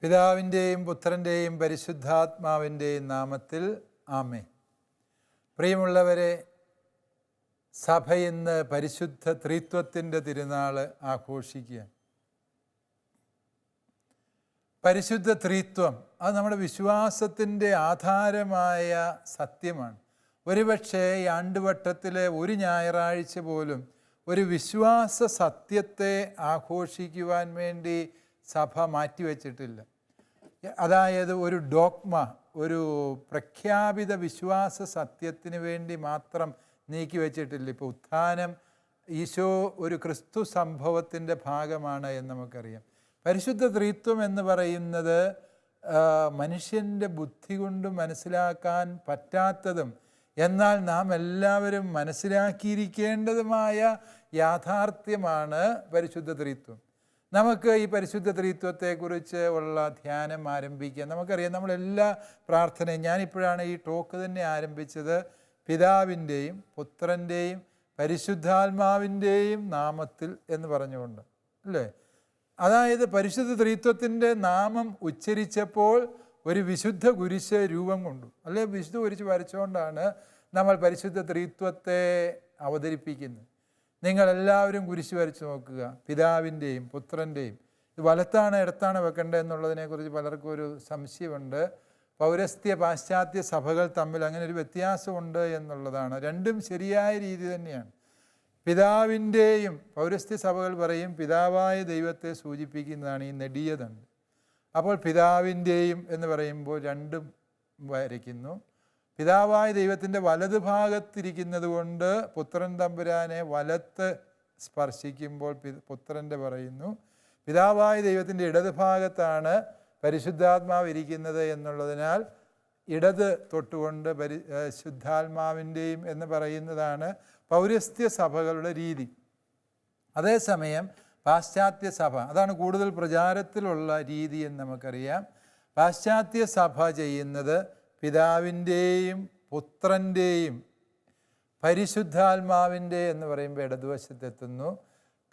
പിതാവിൻ്റെയും പുത്രൻ്റെയും പരിശുദ്ധാത്മാവിൻ്റെയും നാമത്തിൽ ആമേൻ. പ്രിയമുള്ളവരെ, സഭ ഇന്ന് പരിശുദ്ധ ത്രിത്വത്തിൻ്റെ തിരുനാൾ ആഘോഷിക്കുകയാണ്. പരിശുദ്ധ ത്രിത്വം അത് നമ്മുടെ വിശ്വാസത്തിൻ്റെ ആധാരമായ സത്യമാണ്. ഒരുപക്ഷെ ഈ ആണ്ടുവട്ടത്തിലെ ഒരു ഞായറാഴ്ച പോലും ഒരു വിശ്വാസ സത്യത്തെ ആഘോഷിക്കുവാൻ വേണ്ടി സഭ മാറ്റിവെച്ചിട്ടില്ല. അതായത് ഒരു ഡോഗ്മ, ഒരു പ്രഖ്യാപിത വിശ്വാസ സത്യത്തിന് വേണ്ടി മാത്രം നീക്കി വച്ചിട്ടില്ല. ഇപ്പോൾ ഉത്ഥാനം ഈശോ ഒരു ക്രിസ്തു സംഭവത്തിൻ്റെ ഭാഗമാണ് എന്ന് നമുക്കറിയാം. പരിശുദ്ധ ത്രിത്വം എന്ന് പറയുന്നത് മനുഷ്യൻ്റെ ബുദ്ധി കൊണ്ട് മനസ്സിലാക്കാൻ പറ്റാത്തതും എന്നാൽ നാം എല്ലാവരും മനസ്സിലാക്കിയിരിക്കേണ്ടതുമായ യാഥാർത്ഥ്യമാണ് പരിശുദ്ധ ത്രിത്വം. നമുക്ക് ഈ പരിശുദ്ധ ത്രിത്വത്തെക്കുറിച്ച് ഉള്ള ധ്യാനം ആരംഭിക്കാം. നമുക്കറിയാം, നമ്മളെല്ലാ പ്രാർത്ഥനയും, ഞാനിപ്പോഴാണ് ഈ ടോക്ക് തന്നെ ആരംഭിച്ചത്, പിതാവിൻ്റെയും പുത്രൻ്റെയും പരിശുദ്ധാത്മാവിൻ്റെയും നാമത്തിൽ എന്ന് പറഞ്ഞുകൊണ്ട്, അല്ലേ? അതായത് പരിശുദ്ധ ത്രിത്വത്തിൻ്റെ നാമം ഉച്ചരിച്ചപ്പോൾ ഒരു വിശുദ്ധ കുരിശ് രൂപം കൊണ്ടു, അല്ലെ? വിശുദ്ധ കുരിശ് വരച്ചുകൊണ്ടാണ് നമ്മൾ പരിശുദ്ധ ത്രിത്വത്തെ അവതരിപ്പിക്കുന്നത്. നിങ്ങളെല്ലാവരും കുരിശ് വരച്ച് നോക്കുക, പിതാവിൻ്റെയും പുത്രൻ്റെയും. ഇത് വലത്താണ് ഇടത്താണ് വെക്കേണ്ടത് എന്നുള്ളതിനെക്കുറിച്ച് പലർക്കും ഒരു സംശയമുണ്ട്. പൗരസ്ത്യ പാശ്ചാത്യ സഭകൾ തമ്മിൽ അങ്ങനെ ഒരു വ്യത്യാസമുണ്ട് എന്നുള്ളതാണ്. രണ്ടും ശരിയായ രീതി തന്നെയാണ്. പിതാവിൻ്റെയും പൗരസ്ത്യ സഭകൾ പറയും പിതാവായ ദൈവത്തെ സൂചിപ്പിക്കുന്നതാണ് ഈ നെടിയതണ്ട്. അപ്പോൾ പിതാവിൻ്റെയും എന്ന് പറയുമ്പോൾ രണ്ടും വരയ്ക്കുന്നു. പിതാവായ ദൈവത്തിൻ്റെ വലത് ഭാഗത്തിരിക്കുന്നത് കൊണ്ട് പുത്രൻ തമ്പുരാനെ വലത്ത് സ്പർശിക്കുമ്പോൾ പുത്രൻ്റെ പറയുന്നു. പിതാവായ ദൈവത്തിൻ്റെ ഇടത് ഭാഗത്താണ് പരിശുദ്ധാത്മാവ് ഇരിക്കുന്നത് എന്നുള്ളതിനാൽ ഇടത് തൊട്ടുകൊണ്ട് പരിശുദ്ധാത്മാവിൻ്റെയും എന്ന് പറയുന്നതാണ് പൗരസ്ത്യ സഭകളുടെ രീതി. അതേസമയം പാശ്ചാത്യ സഭ, അതാണ് കൂടുതൽ പ്രചാരത്തിലുള്ള രീതി എന്ന് നമുക്കറിയാം. പാശ്ചാത്യ സഭ ചെയ്യുന്നത് പിതാവിൻ്റെയും പുത്രൻ്റെയും പരിശുദ്ധാത്മാവിൻ്റെ എന്ന് പറയുമ്പോൾ ഇടതുവശത്തെത്തുന്നു.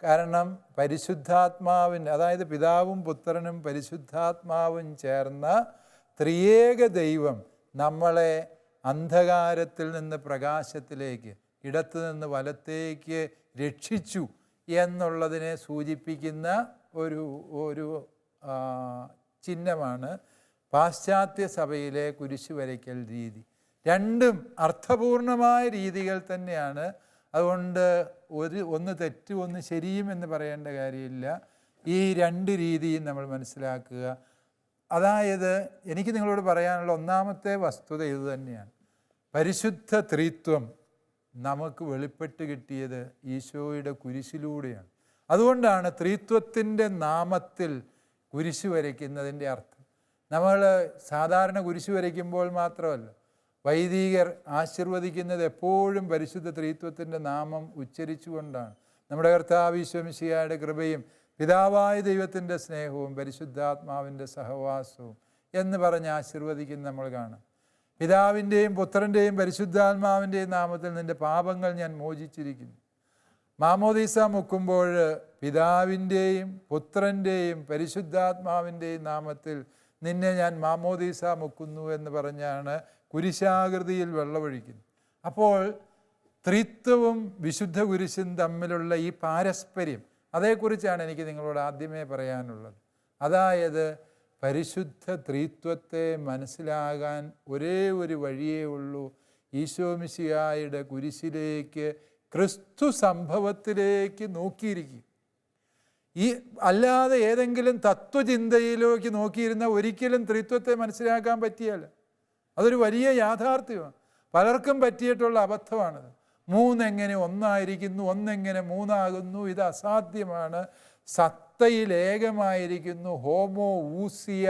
കാരണം പരിശുദ്ധാത്മാവിൻ്റെ, അതായത് പിതാവും പുത്രനും പരിശുദ്ധാത്മാവും ചേർന്ന ത്രിയേക ദൈവം നമ്മളെ അന്ധകാരത്തിൽ നിന്ന് പ്രകാശത്തിലേക്ക്, ഇടത്തു നിന്ന് വലത്തേക്ക് രക്ഷിച്ചു എന്നുള്ളതിനെ സൂചിപ്പിക്കുന്ന ഒരു ചിഹ്നമാണ് പാശ്ചാത്യ സഭയിലെ കുരിശ് വരയ്ക്കൽ രീതി. രണ്ടും അർത്ഥപൂർണമായ രീതികൾ തന്നെയാണ്. അതുകൊണ്ട് ഒന്ന് തെറ്റും ഒന്ന് ശരിയും എന്ന് പറയേണ്ട കാര്യമില്ല. ഈ രണ്ട് രീതിയും നമ്മൾ മനസ്സിലാക്കുക. അതായത് എനിക്ക് നിങ്ങളോട് പറയാനുള്ള ഒന്നാമത്തെ വസ്തുത ഇത് തന്നെയാണ്. പരിശുദ്ധ ത്രിത്വം നമുക്ക് വെളിപ്പെട്ട് കിട്ടിയത് ഈശോയുടെ കുരിശിലൂടെയാണ്. അതുകൊണ്ടാണ് ത്രിത്വത്തിൻ്റെ നാമത്തിൽ കുരിശ് വരയ്ക്കുന്നതിൻ്റെ അർത്ഥം. നമ്മൾ സാധാരണ കുരിശ് വരയ്ക്കുമ്പോൾ മാത്രമല്ല, വൈദികർ ആശീർവദിക്കുന്നത് എപ്പോഴും പരിശുദ്ധ ത്രിത്വത്തിൻ്റെ നാമം ഉച്ചരിച്ചുകൊണ്ടാണ്. നമ്മുടെ കർത്താവ് ഈശോ മിശിഹായുടെ കൃപയും പിതാവായ ദൈവത്തിൻ്റെ സ്നേഹവും പരിശുദ്ധാത്മാവിൻ്റെ സഹവാസവും എന്ന് പറഞ്ഞ് ആശീർവദിക്കുന്നത് നമ്മൾ കാണാം. പിതാവിൻ്റെയും പുത്രൻ്റെയും പരിശുദ്ധാത്മാവിൻ്റെയും നാമത്തിൽ നിൻ്റെ പാപങ്ങൾ ഞാൻ മോചിച്ചിരിക്കുന്നു. മാമോദീസ മുക്കുമ്പോൾ പിതാവിൻ്റെയും പുത്രൻ്റെയും പരിശുദ്ധാത്മാവിൻ്റെയും നാമത്തിൽ നിന്നെ ഞാൻ മാമോദീസ മുക്കുന്നു എന്ന് പറഞ്ഞാണ് കുരിശാകൃതിയിൽ വെള്ളമൊഴിക്കുന്നത്. അപ്പോൾ ത്രിത്വവും വിശുദ്ധ കുരിശും തമ്മിലുള്ള ഈ പാരസ്പര്യം, അതേക്കുറിച്ചാണ് എനിക്ക് നിങ്ങളോട് ആദ്യമേ പറയാനുള്ളത്. അതായത് പരിശുദ്ധ ത്രിത്വത്തെ മനസ്സിലാകാൻ ഒരേ ഒരു വഴിയേ ഉള്ളൂ, ഈശോ മിശിഹായുടെ കുരിശിലേക്ക്, ക്രിസ്തു സംഭവത്തിലേക്ക് നോക്കിയിരിക്കും. അല്ലാതെ ഏതെങ്കിലും തത്വചിന്തയിലേക്ക് നോക്കിയിരുന്ന ഒരിക്കലും ത്രിത്വത്തെ മനസ്സിലാക്കാൻ പറ്റിയല്ല. അതൊരു വലിയ യാഥാർത്ഥ്യമാണ്. പലർക്കും പറ്റിയിട്ടുള്ള അബദ്ധമാണത്. മൂന്നെങ്ങനെ ഒന്നായിരിക്കുന്നു, ഒന്നെങ്ങനെ മൂന്നാകുന്നു, ഇത് അസാധ്യമാണ്. സത്തയിൽ ഏകമായിരിക്കുന്നു. ഹോമോ ഊസിയ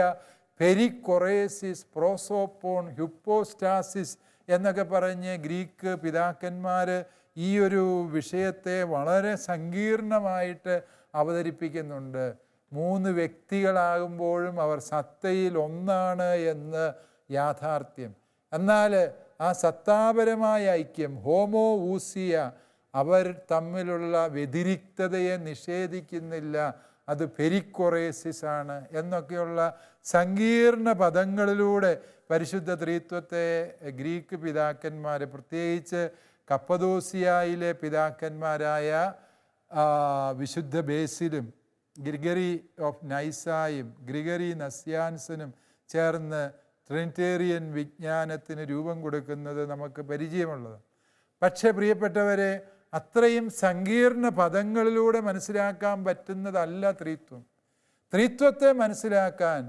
പെരിക്കൊറേസിസ് പ്രോസോപ്പോൺ ഹ്യൂപ്പോസ്റ്റാസിസ് എന്നൊക്കെ പറഞ്ഞ് ഗ്രീക്ക് പിതാക്കന്മാർ ഈ ഒരു വിഷയത്തെ വളരെ സങ്കീർണമായിട്ട് അവതരിപ്പിക്കുന്നുണ്ട്. മൂന്ന് വ്യക്തികളാകുമ്പോഴും അവർ സത്തയിൽ ഒന്നാണ് എന്ന് യാഥാർത്ഥ്യം. എന്നാൽ ആ സത്താപരമായ ഐക്യം, ഹോമോ ഊസിയ, അവർ തമ്മിലുള്ള വ്യതിരിക്തതയെ നിഷേധിക്കുന്നില്ല. അത് പെരിക്കൊറേസിസ് ആണ് എന്നൊക്കെയുള്ള സങ്കീർണ പദങ്ങളിലൂടെ പരിശുദ്ധ ത്രിത്വത്തെ ഗ്രീക്ക് പിതാക്കന്മാർ, പ്രത്യേകിച്ച് കപ്പദോസിയായിലെ പിതാക്കന്മാരായ വിശുദ്ധ ബേസിലും ഗ്രിഗറി ഓഫ് നൈസായും ഗ്രിഗറി നസ്യാൻസനും ചേർന്ന് ട്രിനിറ്റേറിയൻ വിജ്ഞാനത്തിന് രൂപം കൊടുക്കുന്നത് നമുക്ക് പരിചയമുള്ളത്. പക്ഷേ പ്രിയപ്പെട്ടവരെ, അത്രയും സങ്കീർണ പദങ്ങളിലൂടെ മനസ്സിലാക്കാൻ പറ്റുന്നതല്ല ത്രിത്വം. ത്രിത്വത്തെ മനസ്സിലാക്കാൻ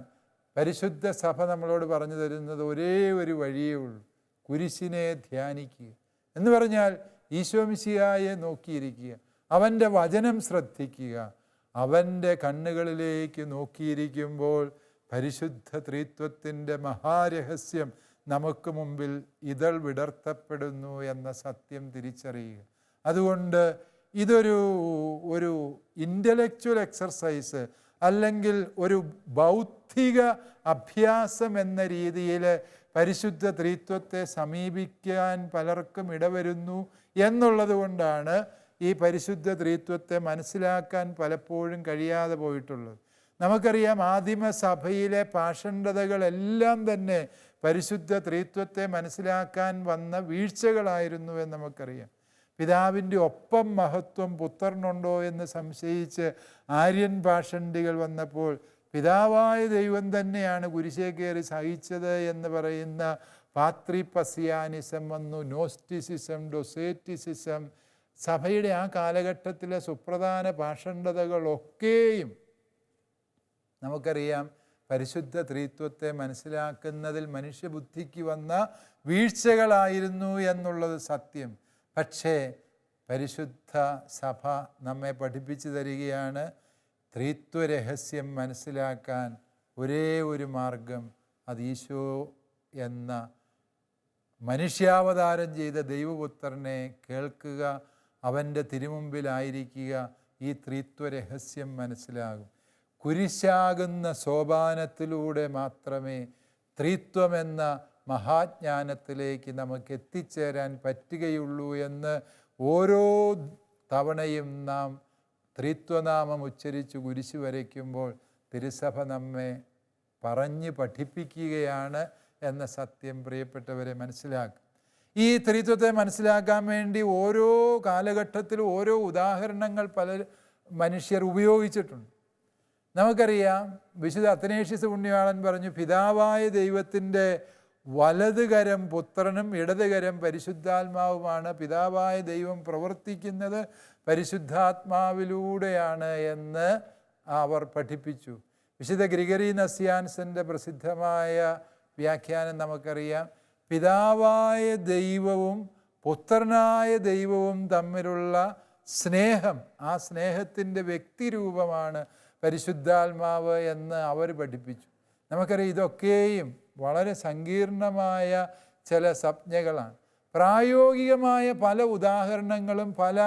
പരിശുദ്ധ സഭ നമ്മളോട് പറഞ്ഞു തരുന്നത് ഒരേ ഒരു വഴിയേ ഉള്ളൂ: കുരിശിനെ ധ്യാനിക്കുക എന്ന് പറഞ്ഞാൽ ഈശോ മിശിഹായെ നോക്കിയിരിക്കുക, അവൻ്റെ വചനം ശ്രദ്ധിക്കുക. അവൻ്റെ കണ്ണുകളിലേക്ക് നോക്കിയിരിക്കുമ്പോൾ പരിശുദ്ധ ത്രിത്വത്തിൻ്റെ മഹാരഹസ്യം നമുക്ക് മുമ്പിൽ ഇതൾ വിടർത്തപ്പെടുന്നു എന്ന സത്യം തിരിച്ചറിയുക. അതുകൊണ്ട് ഒരു ഇൻ്റലക്ച്വൽ എക്സർസൈസ് അല്ലെങ്കിൽ ഒരു ബൗദ്ധിക അഭ്യാസം എന്ന രീതിയിൽ പരിശുദ്ധ ത്രിത്വത്തെ സമീപിക്കാൻ പലർക്കും ഇടവരുന്നു എന്നുള്ളത് കൊണ്ടാണ് ഈ പരിശുദ്ധ ത്രിത്വത്തെ മനസ്സിലാക്കാൻ പലപ്പോഴും കഴിയാതെ പോയിട്ടുള്ളത്. നമുക്കറിയാം, ആദിമസഭയിലെ പാഷണ്ഡതകളെല്ലാം തന്നെ പരിശുദ്ധ ത്രിത്വത്തെ മനസ്സിലാക്കാൻ വന്ന വീഴ്ചകളായിരുന്നു എന്ന് നമുക്കറിയാം. പിതാവിൻ്റെ ഒപ്പം മഹത്വം പുത്രനുണ്ടോ എന്ന് സംശയിച്ച് ആര്യൻ പാഷണ്ഡികൾ വന്നപ്പോൾ പിതാവായ ദൈവം തന്നെയാണ് കുരിശേ കയറി സഹിച്ചത് എന്ന് പറയുന്ന പാത്രിപസിയാനിസം വന്നു. നോസ്റ്റിസിസം, ഡൊസേറ്റിസിസം, സഭയുടെ ആ കാലഘട്ടത്തിലെ സുപ്രധാന പാഷണ്ഡതകളൊക്കെയും നമുക്കറിയാം പരിശുദ്ധ ത്രിത്വത്തെ മനസ്സിലാക്കുന്നതിൽ മനുഷ്യബുദ്ധിക്ക് വന്ന വീഴ്ചകളായിരുന്നു എന്നുള്ളത് സത്യം. പക്ഷേ പരിശുദ്ധ സഭ നമ്മെ പഠിപ്പിച്ചു തരികയാണ്, ത്രിത്വരഹസ്യം മനസ്സിലാക്കാൻ ഒരേ ഒരു മാർഗം, അത് ഈശോ എന്ന മനുഷ്യാവതാരം ചെയ്ത ദൈവപുത്രനെ കേൾക്കുക, അവൻ്റെ തിരുമുമ്പിലായിരിക്കുക. ഈ ത്രിത്വരഹസ്യം മനസ്സിലാകും. കുരിശാകുന്ന സോപാനത്തിലൂടെ മാത്രമേ ത്രിത്വമെന്ന മഹാജ്ഞാനത്തിലേക്ക് നമുക്ക് എത്തിച്ചേരാൻ പറ്റുകയുള്ളൂ എന്ന് ഓരോ തവണയും നാം ത്രിത്വനാമം ഉച്ചരിച്ച് കുരിശ് വരയ്ക്കുമ്പോൾ തിരുസഭ നമ്മെ പറഞ്ഞ് പഠിപ്പിക്കുകയാണ് എന്ന സത്യം പ്രിയപ്പെട്ടവരെ മനസ്സിലാക്കുക. ഈ ത്രിത്വത്തെ മനസ്സിലാക്കാൻ വേണ്ടി ഓരോ കാലഘട്ടത്തിലും ഓരോ ഉദാഹരണങ്ങൾ പല മനുഷ്യർ ഉപയോഗിച്ചിട്ടുണ്ട്. നമുക്കറിയാം, വിശുദ്ധ അത്തനേഷ്യസ് പുണ്യവാളൻ പറഞ്ഞു, പിതാവായ ദൈവത്തിൻ്റെ വലതുകരം പുത്രനും ഇടതുകരം പരിശുദ്ധാത്മാവുമാണ്. പിതാവായ ദൈവം പ്രവർത്തിക്കുന്നത് പരിശുദ്ധാത്മാവിലൂടെയാണ് എന്ന് അവർ പഠിപ്പിച്ചു. വിശുദ്ധ ഗ്രിഗറി നസ്യാൻസൻ്റെ പ്രസിദ്ധമായ വ്യാഖ്യാനം നമുക്കറിയാം. പിതാവായ ദൈവവും പുത്രനായ ദൈവവും തമ്മിലുള്ള സ്നേഹം, ആ സ്നേഹത്തിൻ്റെ വ്യക്തിരൂപമാണ് പരിശുദ്ധാത്മാവ് എന്ന് അവർ പഠിപ്പിച്ചു. നമുക്കറിയാം, ഇതൊക്കെയും വളരെ സങ്കീർണമായ ചില സംജ്ഞകളാണ്. പ്രായോഗികമായ പല ഉദാഹരണങ്ങളും പല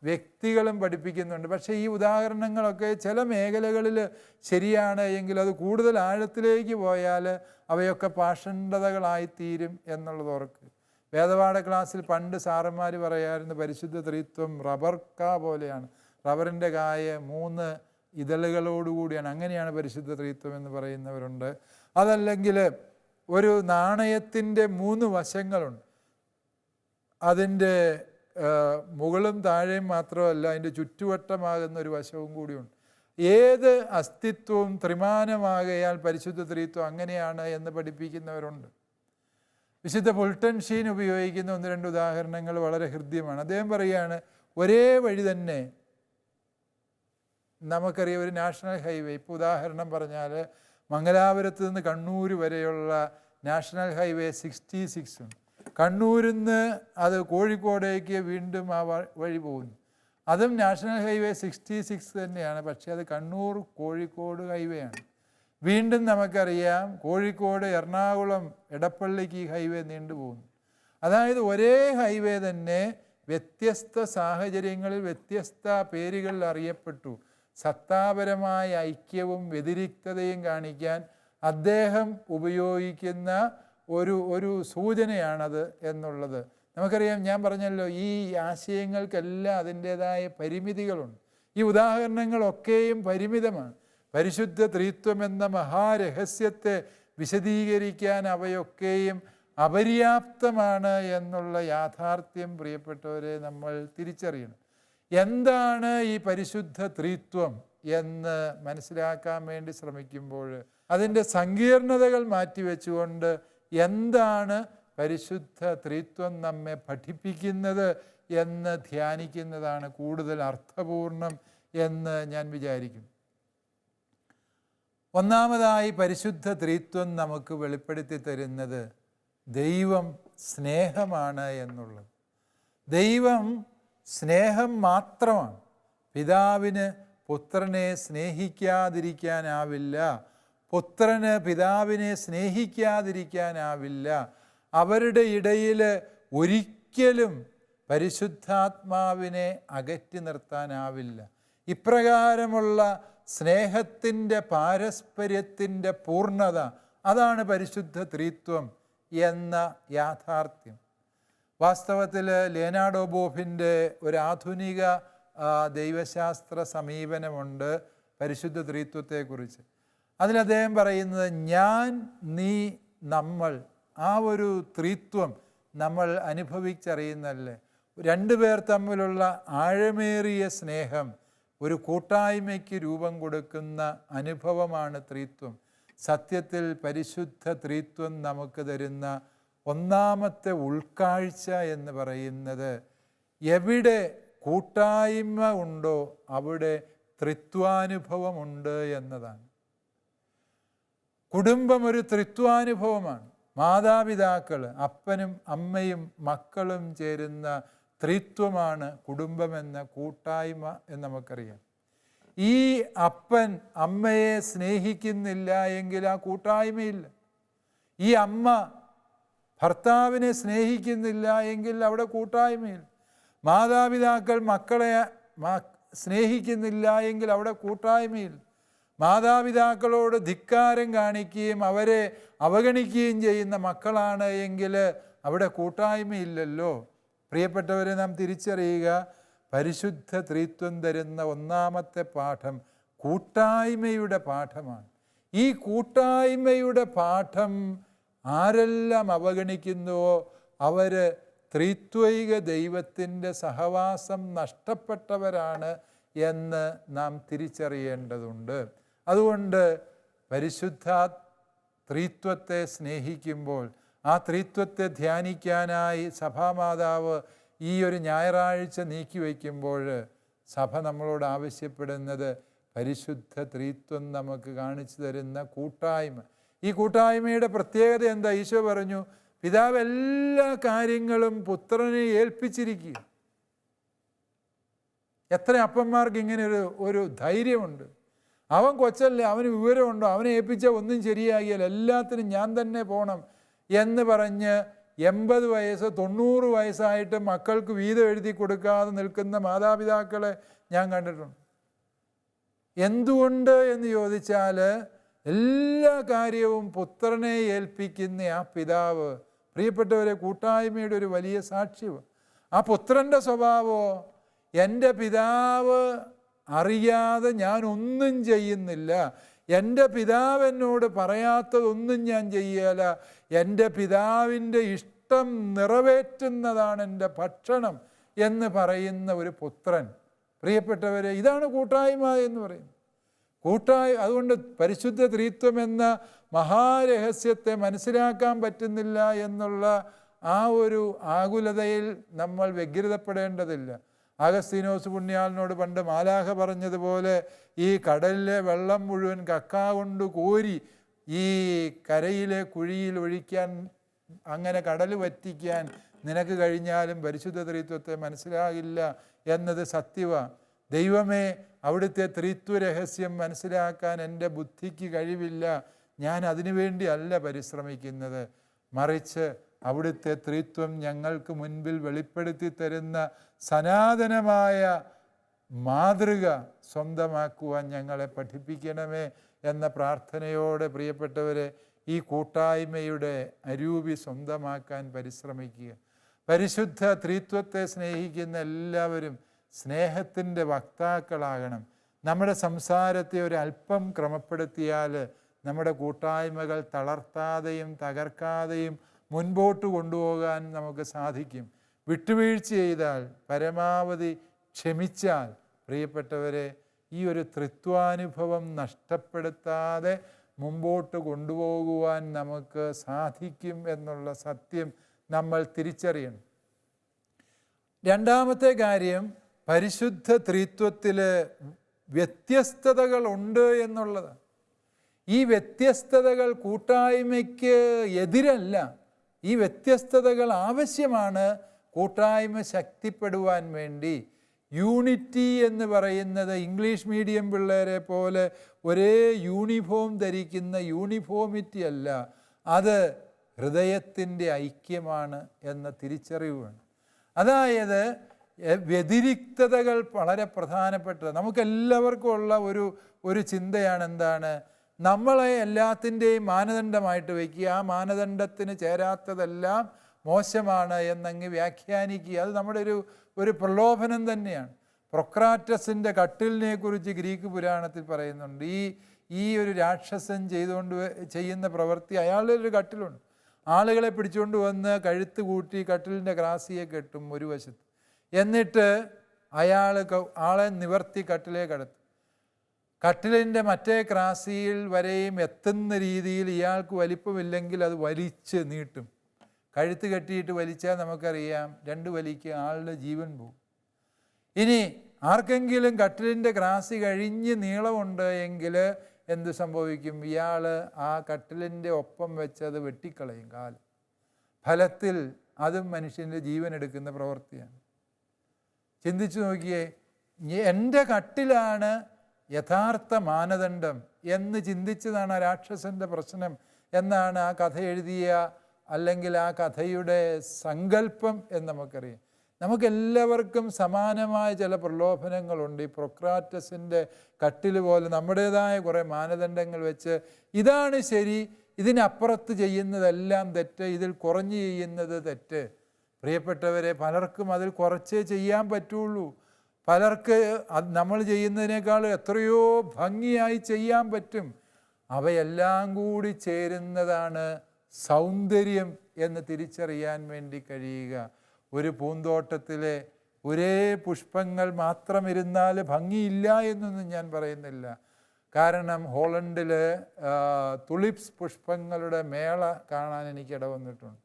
വ്യക്തികളും പഠിപ്പിക്കുന്നുണ്ട്. പക്ഷേ ഈ ഉദാഹരണങ്ങളൊക്കെ ചില മേഖലകളിൽ ശരിയാണ് എങ്കിൽ അത് കൂടുതൽ ആഴത്തിലേക്ക് പോയാൽ അവയൊക്കെ പാഷണ്ഡതകളായിത്തീരും എന്നുള്ളത് ഓർക്കുക. വേദപാഠ ക്ലാസ്സിൽ പണ്ട് സാറന്മാർ പറയായിരുന്നു, പരിശുദ്ധ ത്രിത്വം റബ്ബർ കാ പോലെയാണ്. റബ്ബറിൻ്റെ കായ 3 ഇതളുകളോടുകൂടിയാണ്, അങ്ങനെയാണ് പരിശുദ്ധ ത്രിത്വം എന്ന് പറയുന്നവരുണ്ട്. അതല്ലെങ്കിൽ ഒരു നാണയത്തിൻ്റെ 3 വശങ്ങളുണ്ട്. അതിൻ്റെ മുകളും താഴെയും മാത്രമല്ല, അതിൻ്റെ ചുറ്റുവട്ടമാകുന്ന ഒരു വശവും കൂടിയുണ്ട്. ഏത് അസ്തിത്വവും ത്രിമാനമാകയാൽ പരിശുദ്ധ ത്രിത്വം അങ്ങനെയാണ് എന്ന് പഠിപ്പിക്കുന്നവരുണ്ട്. വിശുദ്ധ പുൾട്ടൻ ഷീൻ ഉപയോഗിക്കുന്ന 1-2 ഉദാഹരണങ്ങൾ വളരെ ഹൃദ്യമാണ്. അദ്ദേഹം പറയുകയാണ്, ഒരേ വഴി തന്നെ നമുക്കറിയാം, ഒരു നാഷണൽ ഹൈവേ, ഇപ്പോൾ ഉദാഹരണം പറഞ്ഞാൽ മംഗലാപുരത്ത് നിന്ന് കണ്ണൂർ വരെയുള്ള നാഷണൽ ഹൈവേ 66 ഉണ്ട്. കണ്ണൂരിൽ നിന്ന് അത് കോഴിക്കോടേക്ക് വീണ്ടും ആ വഴി പോകുന്നു. അതും നാഷണൽ ഹൈവേ 66 തന്നെയാണ്, പക്ഷേ അത് കണ്ണൂർ കോഴിക്കോട് ഹൈവേ ആണ്. വീണ്ടും നമുക്കറിയാം, കോഴിക്കോട് എറണാകുളം എടപ്പള്ളിക്ക് ഈ ഹൈവേ നീണ്ടുപോകുന്നു. അതായത് ഒരേ ഹൈവേ തന്നെ വ്യത്യസ്ത സാഹചര്യങ്ങളിൽ വ്യത്യസ്ത പേരുകളിൽ അറിയപ്പെട്ടു. സത്താപരമായ ഐക്യവും വ്യതിരിക്തതയും കാണിക്കാൻ അദ്ദേഹം ഉപയോഗിക്കുന്ന ഒരു സൂചനയാണത് എന്നുള്ളത് നമുക്കറിയാം. ഞാൻ പറഞ്ഞല്ലോ, ഈ ആശയങ്ങൾക്കെല്ലാം അതിൻ്റേതായ പരിമിതികളുണ്ട്. ഈ ഉദാഹരണങ്ങളൊക്കെയും പരിമിതമാണ്. പരിശുദ്ധ ത്രിത്വം എന്ന മഹാരഹസ്യത്തെ വിശദീകരിക്കാൻ അവയൊക്കെയും അപര്യാപ്തമാണ് എന്നുള്ള യാഥാർത്ഥ്യം പ്രിയപ്പെട്ടവരെ നമ്മൾ തിരിച്ചറിയണം. എന്താണ് ഈ പരിശുദ്ധ ത്രിത്വം എന്ന് മനസ്സിലാക്കാൻ വേണ്ടി ശ്രമിക്കുമ്പോൾ അതിൻ്റെ സങ്കീർണതകൾ മാറ്റിവെച്ചുകൊണ്ട് എന്താണ് പരിശുദ്ധ ത്രിത്വം നമ്മെ പഠിപ്പിക്കുന്നത് എന്ന് ധ്യാനിക്കുന്നതാണ് കൂടുതൽ അർത്ഥപൂർണം എന്ന് ഞാൻ വിചാരിക്കുന്നു. ഒന്നാമതായി പരിശുദ്ധ ത്രിത്വം നമുക്ക് വെളിപ്പെടുത്തി തരുന്നത് ദൈവം സ്നേഹമാണ് എന്നുള്ളത്. ദൈവം സ്നേഹം മാത്രമാണ്. പിതാവിന് പുത്രനെ സ്നേഹിക്കാതിരിക്കാനാവില്ല, പുത്രന് പിതാവിനെ സ്നേഹിക്കാതിരിക്കാനാവില്ല. അവരുടെ ഇടയിൽ ഒരിക്കലും പരിശുദ്ധാത്മാവിനെ അകറ്റി നിർത്താനാവില്ല. ഇപ്രകാരമുള്ള സ്നേഹത്തിൻ്റെ പാരസ്പര്യത്തിൻ്റെ പൂർണ്ണത, അതാണ് പരിശുദ്ധ ത്രിത്വം എന്ന യാഥാർത്ഥ്യം. വാസ്തവത്തിൽ ലിയനാർഡോ ബോഫിൻ്റെ ഒരു ആധുനിക ദൈവശാസ്ത്ര സമീപനമുണ്ട് പരിശുദ്ധ ത്രിത്വത്തെക്കുറിച്ച്. അതിൽ അദ്ദേഹം പറയുന്നത്, ഞാൻ, നീ, നമ്മൾ, ആ ഒരു ത്രിത്വം നമ്മൾ അനുഭവിച്ചറിയുന്നല്ലേ. രണ്ടുപേർ തമ്മിലുള്ള ആഴമേറിയ സ്നേഹം ഒരു കൂട്ടായ്മയ്ക്ക് രൂപം കൊടുക്കുന്ന അനുഭവമാണ് ത്രിത്വം. സത്യത്തിൽ പരിശുദ്ധ ത്രിത്വം നമുക്ക് തരുന്ന ഒന്നാമത്തെ ഉൾക്കാഴ്ച എന്ന് പറയുന്നത്, എവിടെ കൂട്ടായ്മ ഉണ്ടോ അവിടെ ത്രിത്വാനുഭവമുണ്ട് എന്നതാണ്. കുടുംബം ഒരു ത്രിത്വാനുഭവമാണ്. മാതാപിതാക്കൾ, അപ്പനും അമ്മയും മക്കളും ചേരുന്ന ത്രിത്വമാണ് കുടുംബമെന്ന കൂട്ടായ്മ എന്ന് നമുക്കറിയാം. ഈ അപ്പൻ അമ്മയെ സ്നേഹിക്കുന്നില്ല എങ്കിൽ ആ കൂട്ടായ്മയില്ല. ഈ അമ്മ ഭർത്താവിനെ സ്നേഹിക്കുന്നില്ല എങ്കിൽ അവിടെ കൂട്ടായ്മയില്ല. മാതാപിതാക്കൾ മക്കളെ സ്നേഹിക്കുന്നില്ല എങ്കിൽ അവിടെ കൂട്ടായ്മയില്ല. മാതാപിതാക്കളോട് ധിക്കാരം കാണിക്കുകയും അവരെ അവഗണിക്കുകയും ചെയ്യുന്ന മക്കളാണ് എങ്കിൽ അവിടെ കൂട്ടായ്മയില്ലല്ലോ. പ്രിയപ്പെട്ടവരെ, നാം തിരിച്ചറിയുക, പരിശുദ്ധ ത്രിത്വം തരുന്ന ഒന്നാമത്തെ പാഠം കൂട്ടായ്മയുടെ പാഠമാണ്. ഈ കൂട്ടായ്മയുടെ പാഠം ആരെല്ലാം അവഗണിക്കുന്നുവോ അവർ ത്രിത്വൈക ദൈവത്തിൻ്റെ സഹവാസം നഷ്ടപ്പെട്ടവരാണ് എന്ന് നാം തിരിച്ചറിയേണ്ടതുണ്ട്. അതുകൊണ്ട് പരിശുദ്ധ ത്രിത്വത്തെ സ്നേഹിക്കുമ്പോൾ, ആ ത്രിത്വത്തെ ധ്യാനിക്കാനായി സഭാമാതാവ് ഈ ഒരു ഞായറാഴ്ച നീക്കി വയ്ക്കുമ്പോൾ സഭ നമ്മളോട് ആവശ്യപ്പെടുന്നത് പരിശുദ്ധ ത്രിത്വം നമുക്ക് കാണിച്ചു തരുന്ന കൂട്ടായ്മ. ഈ കൂട്ടായ്മയുടെ പ്രത്യേകത എന്താ? ഈശോ പറഞ്ഞു, പിതാവ് എല്ലാ കാര്യങ്ങളും പുത്രനെ ഏൽപ്പിച്ചിരിക്കുക. എത്ര അപ്പന്മാർക്ക് ഇങ്ങനെ ഒരു ധൈര്യമുണ്ട്? അവൻ കൊച്ചല്ലേ, അവന് വിവരമുണ്ടോ? അവനെ ഏൽപ്പിച്ചാൽ ഒന്നും ശരിയാകിയാൽ എല്ലാത്തിനും ഞാൻ തന്നെ പോകണം എന്ന് പറഞ്ഞ് 80 വയസ്സ് 90 വയസ്സായിട്ട് മക്കൾക്ക് വീതം എഴുതി കൊടുക്കാതെ നിൽക്കുന്ന മാതാപിതാക്കളെ ഞാൻ കണ്ടിട്ടുണ്ട്. എന്തുകൊണ്ട് എന്ന് ചോദിച്ചാൽ, എല്ലാ കാര്യവും പുത്രനെ ഏൽപ്പിക്കുന്ന ആ പിതാവ്, പ്രിയപ്പെട്ടവരെ, കൂട്ടായ്മയുടെ ഒരു വലിയ സാക്ഷ്യവും. ആ പുത്രൻ്റെ സ്വഭാവമോ, എൻ്റെ പിതാവ് അറിയാതെ ഞാൻ ഒന്നും ചെയ്യുന്നില്ല, എൻ്റെ പിതാവ് എന്നോട് പറയാത്തതൊന്നും ഞാൻ ചെയ്യല, എൻ്റെ പിതാവിൻ്റെ ഇഷ്ടം നിറവേറ്റുന്നതാണ് എൻ്റെ ഭക്ഷണം എന്ന് പറയുന്ന ഒരു പുത്രൻ. പ്രിയപ്പെട്ടവരെ, ഇതാണ് കൂട്ടായ്മ എന്ന് പറയുന്നത്. അതുകൊണ്ട് പരിശുദ്ധ ത്രിത്വം എന്ന മഹാരഹസ്യത്തെ മനസ്സിലാക്കാൻ പറ്റുന്നില്ല എന്നുള്ള ആ ഒരു ആകുലതയിൽ നമ്മൾ വ്യഗ്രതപ്പെടേണ്ടതില്ല. അഗസ്തീനോസ് പുണ്യാളനോട് പണ്ട് മാലാഖ പറഞ്ഞതുപോലെ, ഈ കടലിലെ വെള്ളം മുഴുവൻ കക്ക കൊണ്ട് കോരി ഈ കരയിലെ കുഴിയിൽ ഒഴിക്കാൻ, അങ്ങനെ കടൽ വറ്റിക്കാൻ നിനക്ക് കഴിഞ്ഞാലും പരിശുദ്ധ ത്രിത്വത്തെ മനസ്സിലാകില്ല എന്നത് സത്യമാണ്. ദൈവമേ, അവിടുത്തെ ത്രിത്വരഹസ്യം മനസ്സിലാക്കാൻ എൻ്റെ ബുദ്ധിക്ക് കഴിവില്ല, ഞാൻ അതിനുവേണ്ടി അല്ല പരിശ്രമിക്കുന്നത്, മറിച്ച് അവിടുത്തെ ത്രിത്വം ഞങ്ങൾക്ക് മുൻപിൽ വെളിപ്പെടുത്തി തരുന്ന സനാതനമായ മാതൃക സ്വന്തമാക്കുവാൻ ഞങ്ങളെ പഠിപ്പിക്കണമേ എന്ന പ്രാർത്ഥനയോടെ, പ്രിയപ്പെട്ടവരെ, ഈ കൂട്ടായ്മയുടെ അരൂപി സ്വന്തമാക്കാൻ പരിശ്രമിക്കുക. പരിശുദ്ധ ത്രിത്വത്തെ സ്നേഹിക്കുന്ന എല്ലാവരും സ്നേഹത്തിൻ്റെ വക്താക്കളാകണം. നമ്മുടെ സംസാരത്തെ ഒരല്പം ക്രമപ്പെടുത്തിയാൽ നമ്മുടെ കൂട്ടായ്മകൾ തളർത്താതെയും തകർക്കാതെയും മുൻപോട്ട് കൊണ്ടുപോകാൻ നമുക്ക് സാധിക്കും. വിട്ടുവീഴ്ച ചെയ്താൽ, പരമാവധി ക്ഷമിച്ചാൽ, പ്രിയപ്പെട്ടവരെ, ഈ ഒരു ത്രിത്വാനുഭവം നഷ്ടപ്പെടുത്താതെ മുമ്പോട്ട് കൊണ്ടുപോകുവാൻ നമുക്ക് സാധിക്കും എന്നുള്ള സത്യം നമ്മൾ തിരിച്ചറിയണം. രണ്ടാമത്തെ കാര്യം, പരിശുദ്ധ ത്രിത്വത്തിൽ വ്യത്യസ്തതകളുണ്ട് എന്നുള്ളതാണ്. ഈ വ്യത്യസ്തതകൾ കൂട്ടായ്മയ്ക്ക് എതിരല്ല. ഈ വ്യത്യസ്തതകൾ ആവശ്യമാണ് കൂട്ടായ്മ ശക്തിപ്പെടുവാൻ വേണ്ടി. യൂണിറ്റി എന്ന് പറയുന്നത് ഇംഗ്ലീഷ് മീഡിയം പിള്ളേരെ പോലെ ഒരേ യൂണിഫോം ധരിക്കുന്ന യൂണിഫോമിറ്റി അല്ല, അത് ഹൃദയത്തിൻ്റെ ഐക്യമാണ് എന്ന തിരിച്ചറിവാണ്. അതായത് വ്യതിരിക്തതകൾ വളരെ പ്രധാനപ്പെട്ടത്. നമുക്കെല്ലാവർക്കും ഉള്ള ഒരു ചിന്തയാണ് എന്താണ്? നമ്മളെ എല്ലാത്തിൻ്റെയും മാനദണ്ഡമായിട്ട് വയ്ക്കുക, ആ മാനദണ്ഡത്തിന് ചേരാത്തതെല്ലാം മോശമാണ് എന്നങ്ങ് വ്യാഖ്യാനിക്കുക. അത് നമ്മുടെ ഒരു പ്രലോഭനം തന്നെയാണ്. പ്രൊക്രാറ്റസിൻ്റെ കട്ടിലിനെ കുറിച്ച് ഗ്രീക്ക് പുരാണത്തിൽ പറയുന്നുണ്ട്. ഈ ഒരു രാക്ഷസൻ ചെയ്യുന്ന പ്രവൃത്തി, അയാളുടെ ഒരു കട്ടിലുണ്ട്. ആളുകളെ പിടിച്ചുകൊണ്ട് വന്ന് കഴുത്ത് കൂട്ടി കട്ടിലിൻ്റെ ഗ്രാസിയെ കെട്ടും ഒരു വശത്ത്. എന്നിട്ട് ആളെ നിവർത്തി കട്ടിലേ കടത്തും. കട്ടിലിൻ്റെ മറ്റേ ക്രാസിയിൽ വരെയും എത്തുന്ന രീതിയിൽ ഇയാൾക്ക് വലിപ്പമില്ലെങ്കിൽ അത് വലിച്ച് നീട്ടും. കഴുത്ത് കെട്ടിയിട്ട് വലിച്ചാൽ നമുക്കറിയാം 2 വലിക്ക് ആളുടെ ജീവൻ പോകും. ഇനി ആർക്കെങ്കിലും കട്ടിലിൻ്റെ ക്രാസി കഴിഞ്ഞ് നീളമുണ്ട് എങ്കിൽ എന്ത് സംഭവിക്കും? ഇയാൾ ആ കട്ടിലിൻ്റെ ഒപ്പം വെച്ചത് വെട്ടിക്കളയും കാല്. ഫലത്തിൽ അതും മനുഷ്യൻ്റെ ജീവൻ എടുക്കുന്ന പ്രവൃത്തിയാണ്. ചിന്തിച്ചു നോക്കിയേ, എൻ്റെ കട്ടിലാണ് യഥാർത്ഥ മാനദണ്ഡം എന്ന് ചിന്തിച്ചതാണ് ആ രാക്ഷസൻ്റെ പ്രശ്നം എന്നാണ് ആ കഥ എഴുതിയ അല്ലെങ്കിൽ ആ കഥയുടെ സങ്കല്പം എന്ന് നമുക്കറിയാം. നമുക്കെല്ലാവർക്കും സമാനമായ ചില പ്രലോഭനങ്ങളുണ്ട്. ഈ പ്രൊക്രാറ്റസിൻ്റെ കട്ടിൽ പോലെ നമ്മുടേതായ കുറേ മാനദണ്ഡങ്ങൾ വെച്ച് ഇതാണ് ശരി, ഇതിനപ്പുറത്ത് ചെയ്യുന്നതെല്ലാം തെറ്റ്, ഇതിൽ കുറഞ്ഞ് ചെയ്യുന്നത് തെറ്റ്. പ്രിയപ്പെട്ടവരെ, പലർക്കും അതിൽ കുറച്ചേ ചെയ്യാൻ പറ്റുള്ളൂ. പലർക്ക് നമ്മൾ ചെയ്യുന്നതിനേക്കാൾ എത്രയോ ഭംഗിയായി ചെയ്യാൻ പറ്റും. അവയെല്ലാം കൂടി ചേരുന്നതാണ് സൗന്ദര്യം എന്ന് തിരിച്ചറിയാൻ വേണ്ടി കഴിയുക. ഒരു പൂന്തോട്ടത്തിലെ ഒരേ പുഷ്പങ്ങൾ മാത്രം ഇരുന്നാൽ ഭംഗിയില്ല എന്നൊന്നും ഞാൻ പറയുന്നില്ല. കാരണം ഹോളണ്ടിൽ തുളിപ്സ് പുഷ്പങ്ങളുടെ മേള കാണാൻ എനിക്കിട വന്നിട്ടുണ്ട്.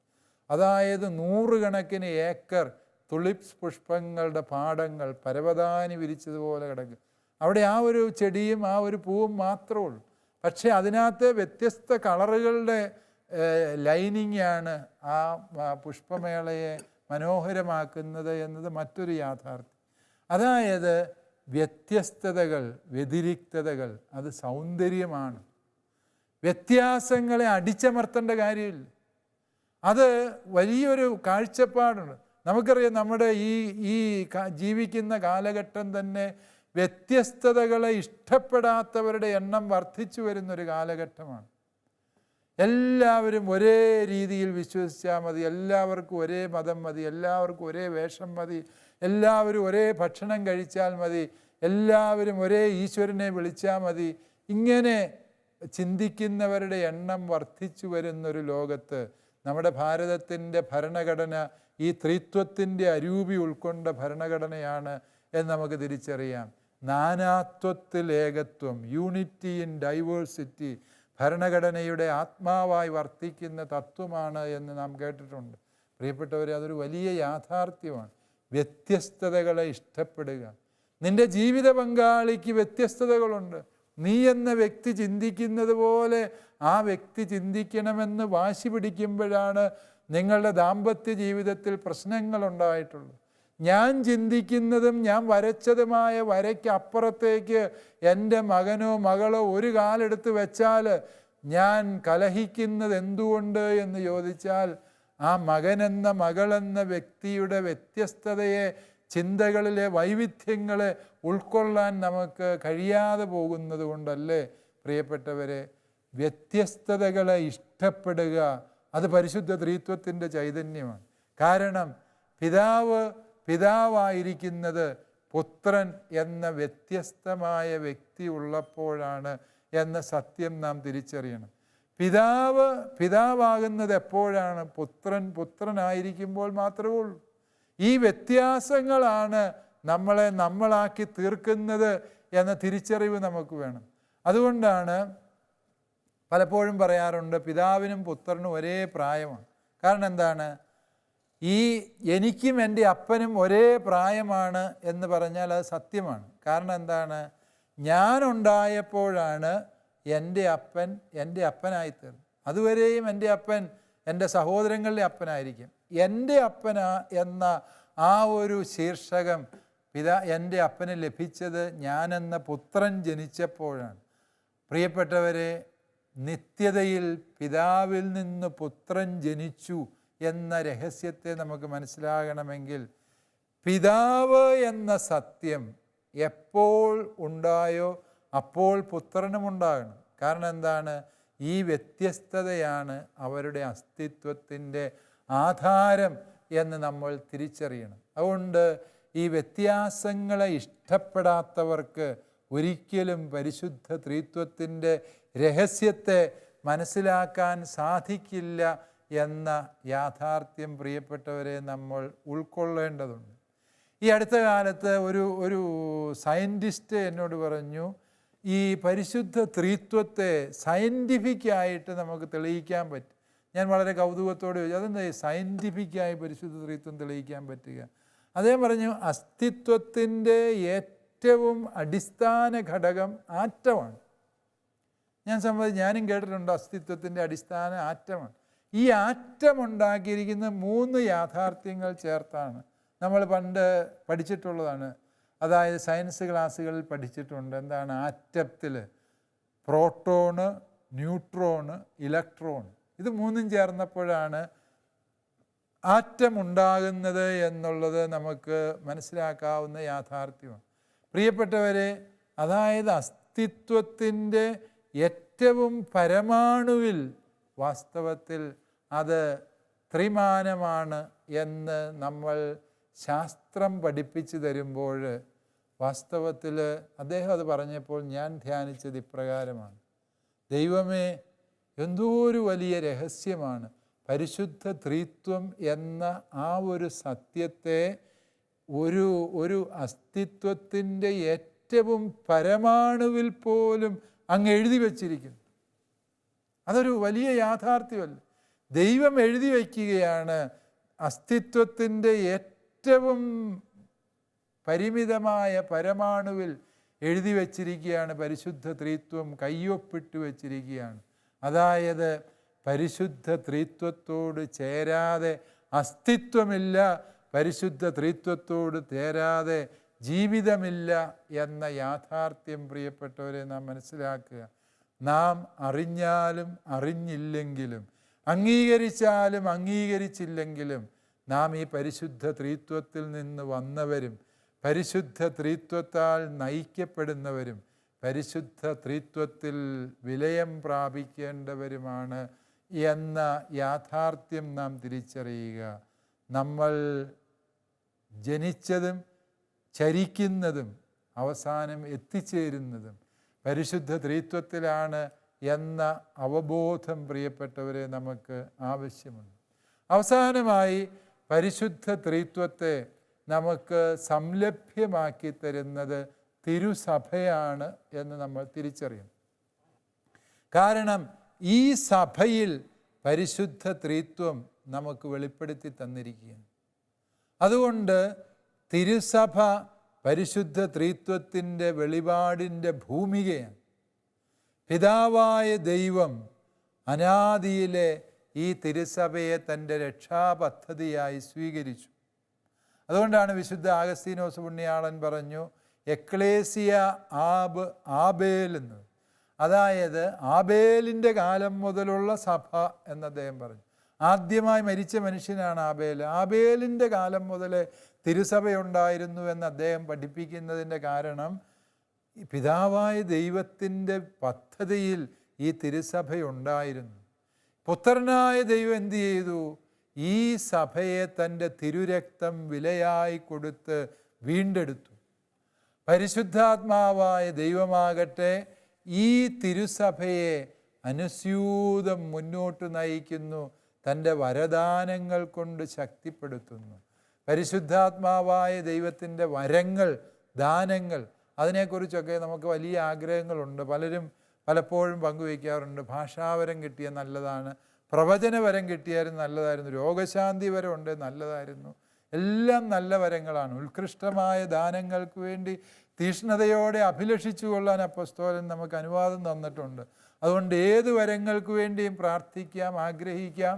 അതായത് 100 കണക്കിന് ഏക്കർ തുളിപ്സ് പുഷ്പങ്ങളുടെ പാടങ്ങൾ പരവതാനി വിരിച്ചതുപോലെ കിടക്കും. അവിടെ ആ ഒരു ചെടിയും ആ ഒരു പൂവും മാത്രമേ ഉള്ളൂ. പക്ഷേ അതിനകത്ത് വ്യത്യസ്ത കളറുകളുടെ ലൈനിങ്ങാണ് ആ പുഷ്പമേളയെ മനോഹരമാക്കുന്നത് എന്നത് മറ്റൊരു യാഥാർത്ഥ്യം. അതായത് വ്യത്യസ്തതകൾ, വ്യതിരിക്തതകൾ, അത് സൗന്ദര്യമാണ്. വ്യത്യാസങ്ങളെ അടിച്ചമർത്തേണ്ട കാര്യമില്ല. അത് വലിയൊരു കാഴ്ചപ്പാടുണ്ട്. നമുക്കറിയാം, നമ്മുടെ ഈ ജീവിക്കുന്ന കാലഘട്ടം തന്നെ വ്യത്യസ്തതകളെ ഇഷ്ടപ്പെടാത്തവരുടെ എണ്ണം വർദ്ധിച്ചു വരുന്നൊരു കാലഘട്ടമാണ്. എല്ലാവരും ഒരേ രീതിയിൽ വിശ്വസിച്ചാൽ മതി, എല്ലാവർക്കും ഒരേ മതം മതി, എല്ലാവർക്കും ഒരേ വേഷം മതി, എല്ലാവരും ഒരേ ഭക്ഷണം കഴിച്ചാൽ മതി, എല്ലാവരും ഒരേ ഈശ്വരനെ വിളിച്ചാൽ മതി. ഇങ്ങനെ ചിന്തിക്കുന്നവരുടെ എണ്ണം വർദ്ധിച്ചു വരുന്നൊരു ലോകത്ത് നമ്മുടെ ഭാരതത്തിൻ്റെ ഭരണഘടന ഈ ത്രിത്വത്തിൻ്റെ അരൂപി ഉൾക്കൊണ്ട ഭരണഘടനയാണ് എന്ന് നമുക്ക് തിരിച്ചറിയാം. നാനാത്വത്തിൽ ഏകത്വം, യൂണിറ്റി ഇൻ ഡൈവേഴ്സിറ്റി, ഭരണഘടനയുടെ ആത്മാവായി വർത്തിക്കുന്ന തത്വമാണ് എന്ന് നാം കേട്ടിട്ടുണ്ട്. പ്രിയപ്പെട്ടവരെ, അതൊരു വലിയ യാഥാർത്ഥ്യമാണ്. വ്യത്യസ്തതകളെ ഇഷ്ടപ്പെടുക. നിൻ്റെ ജീവിത പങ്കാളിക്ക് വ്യത്യസ്തതകളുണ്ട്. നീ എന്ന വ്യക്തി ചിന്തിക്കുന്നത് പോലെ ആ വ്യക്തി ചിന്തിക്കണമെന്ന് വാശി പിടിക്കുമ്പോഴാണ് നിങ്ങളുടെ ദാമ്പത്യ ജീവിതത്തിൽ പ്രശ്നങ്ങളുണ്ടായിട്ടുള്ളത്. ഞാൻ ചിന്തിക്കുന്നതും ഞാൻ വരച്ചതുമായ വരയ്ക്ക് അപ്പുറത്തേക്ക് എൻ്റെ മകനോ മകളോ ഒരു കാലെടുത്ത് വെച്ചാൽ ഞാൻ കലഹിക്കുന്നത് എന്തുകൊണ്ട് എന്ന് ചോദിച്ചാൽ, ആ മകനെന്ന മകളെന്ന വ്യക്തിയുടെ വ്യത്യസ്തതയെ, ചിന്തകളിലെ വൈവിധ്യങ്ങളെ ഉൾക്കൊള്ളാൻ നമുക്ക് കഴിയാതെ പോകുന്നത് കൊണ്ടല്ലേ പ്രിയപ്പെട്ടവരെ? വ്യത്യസ്തതകളെ ഇഷ്ടപ്പെടുക, അത് പരിശുദ്ധ ത്രിത്വത്തിൻ്റെ ചൈതന്യമാണ്. കാരണം പിതാവായിരിക്കുന്നത് പുത്രൻ എന്ന വ്യത്യസ്തമായ വ്യക്തി ഉള്ളപ്പോഴാണ് എന്ന സത്യം നാം തിരിച്ചറിയണം. പിതാവാകുന്നത് എപ്പോഴാണ്? പുത്രനായിരിക്കുമ്പോൾ മാത്രമേ ഉള്ളൂ. ഈ വ്യത്യാസങ്ങളാണ് നമ്മളാക്കി തീർക്കുന്നത് എന്ന തിരിച്ചറിവ് നമുക്ക് വേണം. അതുകൊണ്ടാണ് പലപ്പോഴും പറയാറുണ്ട്, പിതാവിനും പുത്രനും ഒരേ പ്രായമാണ്. കാരണം എന്താണ്? എനിക്കും എൻ്റെ അപ്പനും ഒരേ പ്രായമാണ് എന്ന് പറഞ്ഞാൽ അത് സത്യമാണ്. കാരണം എന്താണ്? ഞാനുണ്ടായപ്പോഴാണ് എൻ്റെ അപ്പൻ എൻ്റെ അപ്പനായിത്തീർന്നു. അതുവരെയും എൻ്റെ അപ്പൻ എൻ്റെ സഹോദരങ്ങളുടെ അപ്പനായിരിക്കും. എൻ്റെ അപ്പനാ എന്ന ആ ഒരു ശീർഷകം എൻ്റെ അപ്പന് ലഭിച്ചത് ഞാനെന്ന പുത്രൻ ജനിച്ചപ്പോഴാണ്. പ്രിയപ്പെട്ടവരെ, നിത്യതയിൽ പിതാവിൽ നിന്ന് പുത്രൻ ജനിച്ചു എന്ന രഹസ്യത്തെ നമുക്ക് മനസ്സിലാകണമെങ്കിൽ പിതാവ് എന്ന സത്യം എപ്പോൾ ഉണ്ടായോ അപ്പോൾ പുത്രനും ഉണ്ടാകണം. കാരണം എന്താണ്? ഈ വ്യത്യസ്തതയാണ് അവരുടെ അസ്തിത്വത്തിൻ്റെ ആധാരം എന്ന് നമ്മൾ തിരിച്ചറിയണം. അതുകൊണ്ട് ഈ വ്യത്യാസങ്ങളെ ഇഷ്ടപ്പെടാത്തവർക്ക് ഒരിക്കലും പരിശുദ്ധ ത്രിത്വത്തിൻ്റെ രഹസ്യത്തെ മനസ്സിലാക്കാൻ സാധിക്കില്ല എന്ന യാഥാർത്ഥ്യം പ്രിയപ്പെട്ടവരെ നമ്മൾ ഉൾക്കൊള്ളേണ്ടതുണ്ട്. ഈ അടുത്ത കാലത്ത് ഒരു സയൻറ്റിസ്റ്റ് എന്നോട് പറഞ്ഞു, ഈ പരിശുദ്ധ ത്രിത്വത്തെ സയൻറ്റിഫിക്കായിട്ട് നമുക്ക് തെളിയിക്കാൻ പറ്റും. ഞാൻ വളരെ കൗതുകത്തോടെ ചോദിച്ചു, അതെന്താ സയൻറ്റിഫിക്കായി പരിശുദ്ധ ത്രിത്വം തെളിയിക്കാൻ പറ്റുക? അദ്ദേഹം പറഞ്ഞു, അസ്തിത്വത്തിൻ്റെ ഏറ്റവും അടിസ്ഥാന ഘടകം ആറ്റമാണ്. ഞാനും കേട്ടിട്ടുണ്ട്, അസ്തിത്വത്തിൻ്റെ അടിസ്ഥാന ആറ്റമാണ്. ഈ ആറ്റം ഉണ്ടാക്കിയിരിക്കുന്ന 3 യാഥാർത്ഥ്യങ്ങൾ ചേർത്താണ്. നമ്മൾ പണ്ട് പഠിച്ചിട്ടുള്ളതാണ്. അതായത് സയൻസ് ക്ലാസ്സുകളിൽ പഠിച്ചിട്ടുണ്ട്. എന്താണ്? ആറ്റത്തിൽ പ്രോട്ടോണ്, ന്യൂട്രോണ്, ഇലക്ട്രോൺ, ഇത് 3 ചേർന്നപ്പോഴാണ് ആറ്റം ഉണ്ടാകുന്നത് എന്നുള്ളത് നമുക്ക് മനസ്സിലാക്കാവുന്ന യാഥാർത്ഥ്യമാണ്. പ്രിയപ്പെട്ടവരെ, അതായത് അസ്തിത്വത്തിൻ്റെ ഏറ്റവും പരമാണുവിൽ വാസ്തവത്തിൽ അത് ത്രിമാനമാണ് എന്ന് നമ്മൾ ശാസ്ത്രം പഠിപ്പിച്ചു തരുമ്പോൾ വാസ്തവത്തിൽ അദ്ദേഹം അത് പറഞ്ഞപ്പോൾ ഞാൻ ധ്യാനിച്ചത് ഇപ്രകാരമാണ്: ദൈവമേ, എന്തോ ഒരു വലിയ രഹസ്യമാണ് പരിശുദ്ധ ത്രിത്വം എന്ന ആ ഒരു സത്യത്തെ ഒരു അസ്തിത്വത്തിൻ്റെ ഏറ്റവും പരമാണുവിൽ പോലും അങ്ങ് എഴുതി വച്ചിരിക്കുന്നു. അതൊരു വലിയ യാഥാർത്ഥ്യമല്ല. ദൈവം എഴുതി വയ്ക്കുകയാണ്, അസ്തിത്വത്തിൻ്റെ ഏറ്റവും പരിമിതമായ പരമാണുവിൽ എഴുതി വച്ചിരിക്കുകയാണ് പരിശുദ്ധ ത്രിത്വം, കയ്യൊപ്പിട്ട് വച്ചിരിക്കുകയാണ്. അതായത് പരിശുദ്ധ ത്രിത്വത്തോട് ചേരാതെ അസ്തിത്വമില്ല, പരിശുദ്ധ ത്രിത്വത്തോട് ചേരാതെ ജീവിതമില്ല എന്ന യാഥാർത്ഥ്യം പ്രിയപ്പെട്ടവരെ നാം മനസ്സിലാക്കുക. നാം അറിഞ്ഞാലും അറിഞ്ഞില്ലെങ്കിലും, അംഗീകരിച്ചാലും അംഗീകരിച്ചില്ലെങ്കിലും നാം ഈ പരിശുദ്ധ ത്രിത്വത്തിൽ നിന്ന് വന്നവരും പരിശുദ്ധ ത്രിത്വത്താൽ നയിക്കപ്പെടുന്നവരും പരിശുദ്ധ ത്രിത്വത്തിൽ വിലയം പ്രാപിക്കേണ്ടവരുമാണ് എന്ന യാഥാർത്ഥ്യം നാം തിരിച്ചറിയുക. നമ്മൾ ജനിച്ചതും ചരിക്കുന്നതും അവസാനം എത്തിച്ചേരുന്നതും പരിശുദ്ധ ത്രിത്വത്തിലാണ് എന്ന അവബോധം പ്രിയപ്പെട്ടവരെ നമുക്ക് ആവശ്യമുണ്ട്. അവസാനമായി പരിശുദ്ധ ത്രിത്വത്തെ നമുക്ക് സംലഭ്യമാക്കി തരുന്നത് തിരുസഭയാണ് എന്ന് നമ്മൾ തിരിച്ചറിയണം. കാരണം ഈ സഭയിൽ പരിശുദ്ധ ത്രിത്വം നമുക്ക് വെളിപ്പെടുത്തി തന്നിരിക്കുകയാണ്. അതുകൊണ്ട് തിരുസഭ പരിശുദ്ധ ത്രിത്വത്തിൻ്റെ വെളിപാടിൻ്റെ ഭൂമികയാണ്. പിതാവായ ദൈവം അനാദിയിലെ ഈ തിരുസഭയെ തൻ്റെ രക്ഷാപദ്ധതിയായി സ്വീകരിച്ചു. അതുകൊണ്ടാണ് വിശുദ്ധ അഗസ്തീനോസ് പുണ്യാളൻ പറഞ്ഞു, എക്ലേസിയ ആബേൽ എന്ന്. അതായത് ആബേലിൻ്റെ കാലം മുതലുള്ള സഭ എന്ന് അദ്ദേഹം പറഞ്ഞു. ആദ്യമായി മരിച്ച മനുഷ്യനാണ് ആബേൽ. ആബേലിൻ്റെ കാലം മുതൽ തിരുസഭയുണ്ടായിരുന്നു എന്ന് അദ്ദേഹം പഠിപ്പിക്കുന്നതിൻ്റെ കാരണം പിതാവായ ദൈവത്തിൻ്റെ പദ്ധതിയിൽ ഈ തിരുസഭയുണ്ടായിരുന്നു. പുത്രനായ ദൈവം എന്തു ചെയ്തു? ഈ സഭയെ തൻ്റെ തിരുരക്തം വിലയായി കൊടുത്ത് വീണ്ടെടുത്തു. പരിശുദ്ധാത്മാവായ ദൈവമാകട്ടെ ഈ തിരുസഭയെ അനുസ്യൂതം മുന്നോട്ട് നയിക്കുന്നു, തൻ്റെ വരദാനങ്ങൾ കൊണ്ട് ശക്തിപ്പെടുത്തുന്നു. പരിശുദ്ധാത്മാവായ ദൈവത്തിൻ്റെ വരങ്ങൾ, ദാനങ്ങൾ, അതിനെക്കുറിച്ചൊക്കെ നമുക്ക് വലിയ ആഗ്രഹങ്ങളുണ്ട്. പലരും പലപ്പോഴും പങ്കുവയ്ക്കാറുണ്ട്. ഭാഷാവരം കിട്ടിയ നല്ലതാണ്, പ്രവചനവരം കിട്ടിയാലും നല്ലതായിരുന്നു, രോഗശാന്തി വരം ഉണ്ട് നല്ലതായിരുന്നു. എല്ലാം നല്ല വരങ്ങളാണ്. ഉത്കൃഷ്ടമായ ദാനങ്ങൾക്ക് വേണ്ടി തീഷ്ണതയോടെ അഭിലഷിച്ചു കൊള്ളാൻ അപ്പോസ്തലൻ നമുക്ക് അനുവാദം തന്നിട്ടുണ്ട്. അതുകൊണ്ട് ഏത് വരങ്ങൾക്ക് വേണ്ടിയും പ്രാർത്ഥിക്കാം, ആഗ്രഹിക്കാം.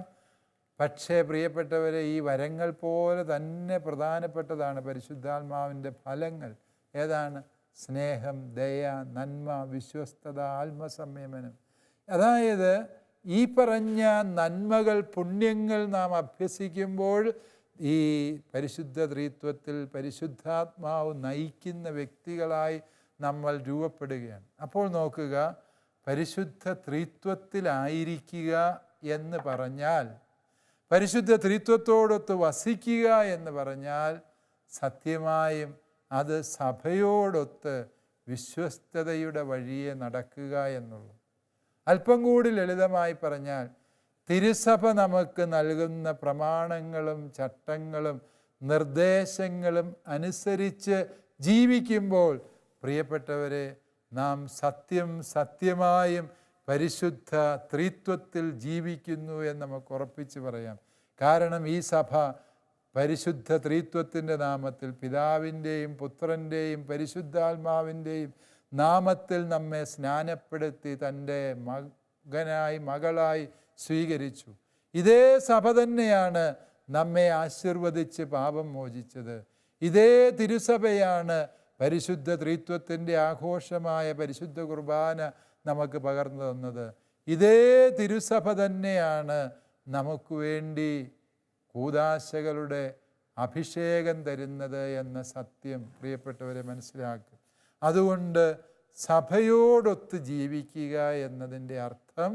പക്ഷേ പ്രിയപ്പെട്ടവരെ, ഈ വരങ്ങൾ പോലെ തന്നെ പ്രധാനപ്പെട്ടതാണ് പരിശുദ്ധാത്മാവിൻ്റെ ഫലങ്ങൾ. ഏതാണ്? സ്നേഹം, ദയ, നന്മ, വിശ്വസ്തത, ആത്മസംയമനം. അതായത് ഈ പറഞ്ഞ നന്മകൾ, പുണ്യങ്ങൾ നാം അഭ്യസിക്കുമ്പോൾ ഈ പരിശുദ്ധ ത്രിത്വത്തിൽ പരിശുദ്ധാത്മാവ് നയിക്കുന്ന വ്യക്തികളായി നമ്മൾ രൂപപ്പെടുകയാണ്. അപ്പോൾ നോക്കുക, പരിശുദ്ധ ത്രിത്വത്തിലായിരിക്കുക എന്ന് പറഞ്ഞാൽ, പരിശുദ്ധ ത്രിത്വത്തോടൊത്ത് വസിക്കുക എന്ന് പറഞ്ഞാൽ സത്യമായും അത് സഭയോടൊത്ത് വിശ്വസ്തതയുടെ വഴിയെ നടക്കുക എന്നുള്ളൂ. അല്പം കൂടി ലളിതമായി പറഞ്ഞാൽ, തിരുസഭ നമുക്ക് നൽകുന്ന പ്രമാണങ്ങളും ചട്ടങ്ങളും നിർദ്ദേശങ്ങളും അനുസരിച്ച് ജീവിക്കുമ്പോൾ പ്രിയപ്പെട്ടവരെ, നാം സത്യമായും പരിശുദ്ധ ത്രിത്വത്തിൽ ജീവിക്കുന്നു എന്ന് നമുക്ക് ഉറപ്പിച്ച് പറയാം. കാരണം ഈ സഭ പരിശുദ്ധ ത്രിത്വത്തിൻ്റെ നാമത്തിൽ, പിതാവിൻ്റെയും പുത്രൻ്റെയും പരിശുദ്ധാത്മാവിൻ്റെയും നാമത്തിൽ നമ്മെ സ്നാനപ്പെടുത്തി തൻ്റെ മകനായി, മകളായി സ്വീകരിച്ചു. ഇതേ സഭ തന്നെയാണ് നമ്മെ ആശീർവദിച്ച് പാപം മോചിച്ചത്. ഇതേ തിരുസഭയാണ് പരിശുദ്ധ ത്രിത്വത്തിൻ്റെ ആഘോഷമായ പരിശുദ്ധ കുർബാന നമുക്ക് പകർന്നു തന്നത്. ഇതേ തിരുസഭ തന്നെയാണ് നമുക്ക് വേണ്ടി കൂദാശകളുടെ അഭിഷേകം തരുന്നത് എന്ന സത്യം പ്രിയപ്പെട്ടവരെ മനസ്സിലാക്കുക. അതുകൊണ്ട് സഭയോടൊത്ത് ജീവിക്കുക എന്നതിൻ്റെ അർത്ഥം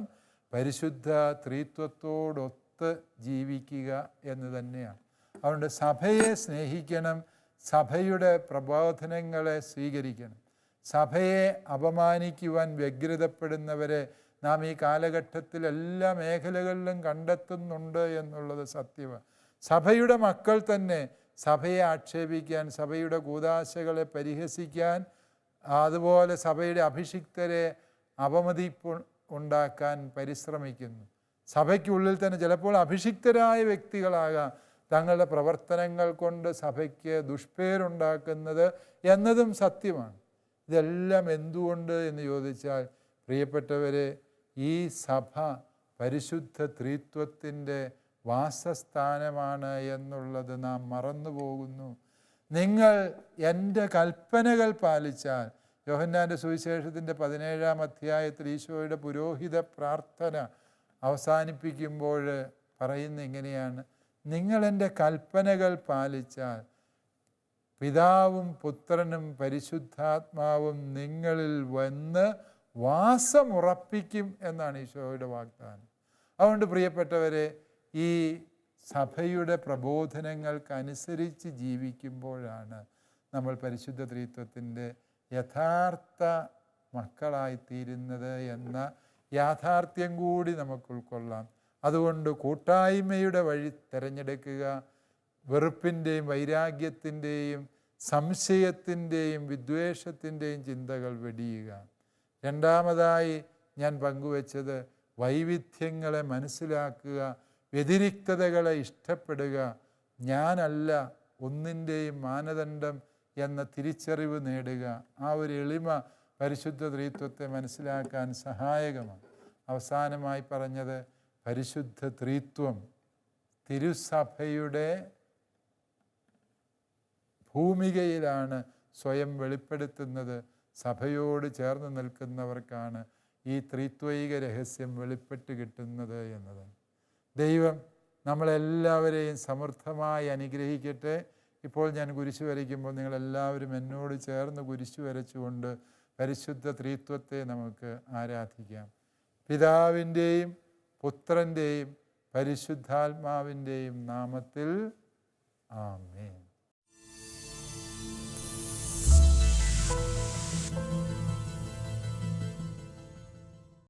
പരിശുദ്ധ ത്രിത്വത്തോടൊത്ത് ജീവിക്കുക എന്ന് തന്നെയാണ്. അതുകൊണ്ട് സഭയെ സ്നേഹിക്കണം, സഭയുടെ പ്രബോധനങ്ങളെ സ്വീകരിക്കണം. സഭയെ അപമാനിക്കുവാൻ വ്യഗ്രതപ്പെടുന്നവരെ നാം ഈ കാലഘട്ടത്തിൽ എല്ലാ മേഖലകളിലും കണ്ടെത്തുന്നുണ്ട് എന്നുള്ളത് സത്യമാണ്. സഭയുടെ മക്കൾ തന്നെ സഭയെ ആക്ഷേപിക്കാൻ, സഭയുടെ കൂദാശകളെ പരിഹസിക്കാൻ, അതുപോലെ സഭയുടെ അഭിഷിക്തരെ അവമതിപ്പ് ഉണ്ടാക്കാൻ പരിശ്രമിക്കുന്നു. സഭയ്ക്കുള്ളിൽ തന്നെ ചിലപ്പോൾ അഭിഷിക്തരായ വ്യക്തികളാകാം തങ്ങളുടെ പ്രവർത്തനങ്ങൾ കൊണ്ട് സഭയ്ക്ക് ദുഷ്പേരുണ്ടാക്കുന്നത് എന്നതും സത്യമാണ്. ഇതെല്ലാം എന്തുകൊണ്ട് എന്ന് ചോദിച്ചാൽ, പ്രിയപ്പെട്ടവരെ, ഈ സഭ പരിശുദ്ധ ത്രിത്വത്തിൻ്റെ വാസസ്ഥാനമാണ് എന്നുള്ളത് നാം മറന്നു പോകുന്നു. നിങ്ങൾ എൻ്റെ കൽപ്പനകൾ പാലിച്ചാൽ, യോഹന്നാൻ്റെ സുവിശേഷത്തിൻ്റെ 17-ാം അധ്യായത്തിൽ ഈശോയുടെ പുരോഹിത പ്രാർത്ഥന അവസാനിപ്പിക്കുമ്പോൾ പറയുന്ന ഇങ്ങനെയാണ്: നിങ്ങൾ എൻ്റെ കൽപ്പനകൾ പാലിച്ചാൽ പിതാവും പുത്രനും പരിശുദ്ധാത്മാവും നിങ്ങളിൽ വന്ന് വാസമുറപ്പിക്കും എന്നാണ് ഈശോയുടെ വാഗ്ദാനം. അതുകൊണ്ട് പ്രിയപ്പെട്ടവരെ, ഈ സഭയുടെ പ്രബോധനങ്ങൾക്കനുസരിച്ച് ജീവിക്കുമ്പോഴാണ് നമ്മൾ പരിശുദ്ധ ത്രിത്വത്തിൻ്റെ യഥാർത്ഥ മക്കളായിത്തീരുന്നത് എന്ന യാഥാർത്ഥ്യം കൂടി നമുക്ക് ഉൾക്കൊള്ളാം. അതുകൊണ്ട് കൂട്ടായ്മയുടെ വഴി തിരഞ്ഞെടുക്കുക. വെറുപ്പിൻ്റെയും വൈരാഗ്യത്തിൻ്റെയും സംശയത്തിൻ്റെയും വിദ്വേഷത്തിൻ്റെയും ചിന്തകൾ വെടിയുക. രണ്ടാമതായി ഞാൻ പങ്കുവച്ചത് വൈവിധ്യങ്ങളെ മനസ്സിലാക്കുക, വ്യതിരിക്തതകളെ ഇഷ്ടപ്പെടുക. ഞാനല്ല ഒന്നിൻ്റെയും മാനദണ്ഡം എന്ന തിരിച്ചറിവ് നേടുക. ആ ഒരു എളിമ പരിശുദ്ധ ത്രിത്വത്തെ മനസ്സിലാക്കാൻ സഹായകമാണ്. അവസാനമായി പറഞ്ഞത്, പരിശുദ്ധ ത്രിത്വം തിരുസഭയുടെ ഭൂമികയിലാണ് സ്വയം വെളിപ്പെടുത്തുന്നത്. സഭയോട് ചേർന്ന് നിൽക്കുന്നവർക്കാണ് ഈ ത്രിത്വൈക രഹസ്യം വെളിപ്പെട്ട് കിട്ടുന്നത് എന്നതാണ്. ദൈവം നമ്മളെല്ലാവരെയും സമൃദ്ധമായി അനുഗ്രഹിക്കട്ടെ. ഇപ്പോൾ ഞാൻ കുരിശ് വരയ്ക്കുമ്പോൾ നിങ്ങളെല്ലാവരും എന്നോട് ചേർന്ന് കുരിശ് വരച്ചുകൊണ്ട് പരിശുദ്ധ ത്രിത്വത്തെ നമുക്ക് ആരാധിക്കാം. പിതാവിൻ്റെയും പുത്രൻ്റെയും പരിശുദ്ധാത്മാവിൻ്റെയും നാമത്തിൽ ആമേൻ.